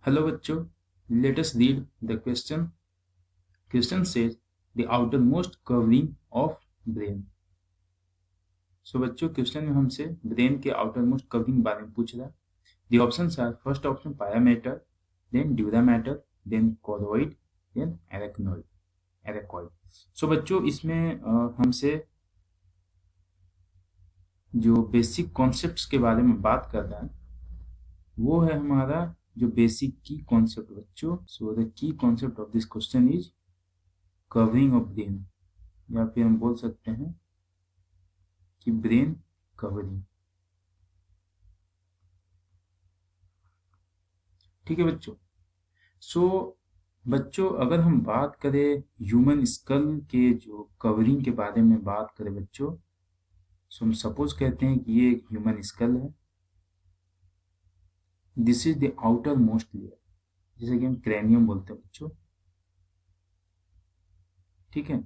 Hello बच्चों, let us read the question. Question says the outermost covering of brain. So बच्चों question में हमसे brain के outermost covering बारे में पूछ रहा है. The options are first option pia matter, then dura matter, then choroid, then arachnoid. So बच्चों इसमें हमसे जो बेसिक कॉन्सेप्ट्स के बारे में बात कर रहा है वो है हमारा जो बेसिक की कॉन्सेप्ट बच्चों. So the key concept of this question is covering of brain, या फिर हम बोल सकते हैं कि ब्रेन कवरिंग. ठीक है बच्चों. सो बच्चों अगर हम बात करें ह्यूमन स्कल के जो कवरिंग के बारे में बात करें बच्चों, सो हम सपोज कहते हैं कि ये एक ह्यूमन स्कल है. This is the outer most layer, जैसे कि हम क्रैनियम बोलते हैं बच्चों. ठीक है.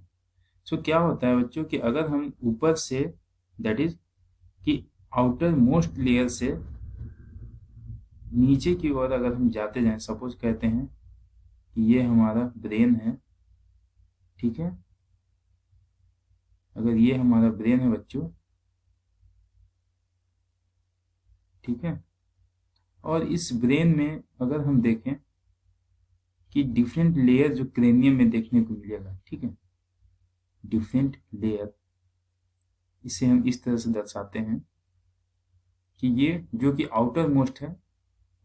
सो क्या होता है बच्चों कि अगर हम ऊपर से दैट इज कि आउटर मोस्ट लेयर से नीचे की ओर अगर हम जाते जाएं, सपोज कहते हैं कि ये हमारा ब्रेन है. ठीक है. अगर ये हमारा ब्रेन है बच्चों, ठीक है, और इस ब्रेन में अगर हम देखें कि डिफरेंट लेयर जो क्रेनियम में देखने को मिलेगा. ठीक है. डिफरेंट लेयर, इसे हम इस तरह से दर्शाते हैं कि ये जो कि आउटर मोस्ट है,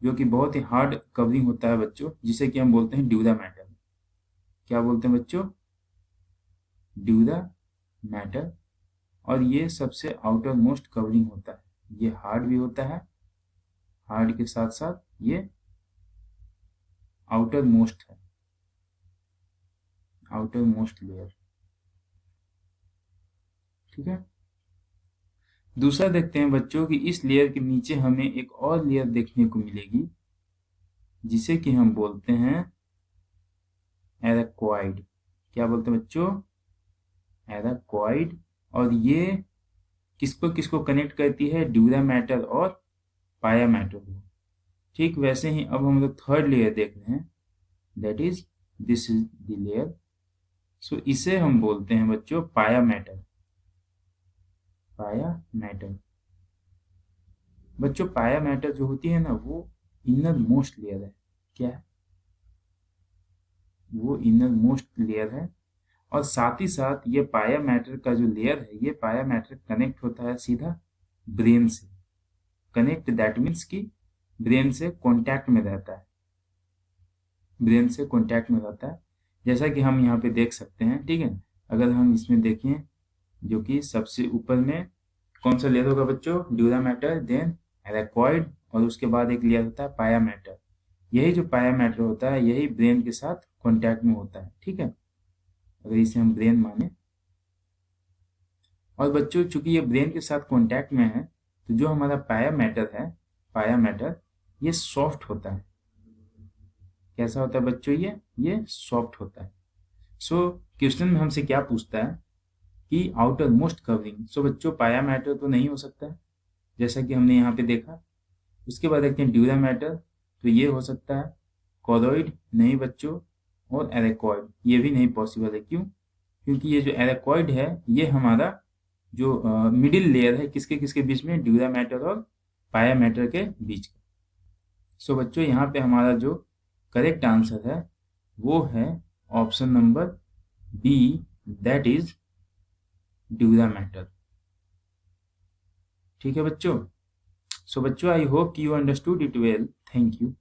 जो कि बहुत ही हार्ड कवरिंग होता है बच्चों, जिसे कि हम बोलते हैं ड्यूरा मैटर. क्या बोलते हैं बच्चों? Dura mater. और ये सबसे आउटर मोस्ट कवरिंग होता है. ये हार्ड भी होता है, हार्ड के साथ साथ ये आउटर मोस्ट है, आउटर मोस्ट लेयर. ठीक है. दूसरा देखते हैं बच्चों कि इस लेयर के नीचे हमें एक और लेयर देखने को मिलेगी, जिसे कि हम बोलते हैं एराक्वाइड. क्या बोलते हैं बच्चों? एराक्वाइड. और ये किसको किसको कनेक्ट करती है? ड्यूरा मैटर और पाया मैटर को. ठीक वैसे ही अब हम लोग थर्ड लेयर देख रहे हैं, that is this is the layer. So इसे हम बोलते हैं बच्चों पाया मैटर. पाया मैटर बच्चों, पाया मैटर जो होती है ना, वो इनर मोस्ट लेयर है. क्या है? वो इनर मोस्ट लेयर है. और साथ ही साथ ये पाया मैटर का जो लेयर है, ये पाया मैटर कनेक्ट होता है सीधा ब्रेन से. कनेक्ट दैट मीन्स कि ब्रेन से कांटेक्ट में रहता है, ब्रेन से कांटेक्ट में रहता है, जैसा कि हम यहाँ पे देख सकते हैं. ठीक है. अगर हम इसमें देखें, जो कि सबसे ऊपर में कौन सा लेयर होगा बच्चों? ड्यूरा मैटर, देन एराक्वाइड, और उसके बाद एक लेयर होता है पाया मैटर. यही जो पाया मैटर होता है, यही ब्रेन के साथ कांटेक्ट में होता है. ठीक है. अगर इसे हम ब्रेन माने, और बच्चों चूंकि ये ब्रेन के साथ कांटेक्ट में है, तो जो हमारा पाया मैटर है, पाया मैटर ये सॉफ्ट होता है. कैसा होता है बच्चों? ये सॉफ्ट होता है. सो क्वेश्चन में हमसे क्या पूछता है कि आउटर मोस्ट कवरिंग. सो बच्चों पाया मैटर तो नहीं हो सकता है, जैसा कि हमने यहाँ पे देखा. उसके बाद देखते हैं ड्यूरा मैटर, तो ये हो सकता है. कॉरोइड नहीं बच्चों, और एरेक्वाइड ये भी नहीं पॉसिबल है. क्यों? क्योंकि ये जो एरेक्वाइड है, ये हमारा जो मिडिल लेयर है, किसके किसके बीच में? ड्यूरा मैटर और पाया मैटर के बीच का. सो बच्चों यहाँ पे हमारा जो करेक्ट आंसर है वो है option number B, that is dura mater. ठीक है बच्चों. सो बच्चों I hope you understood it well. Thank you.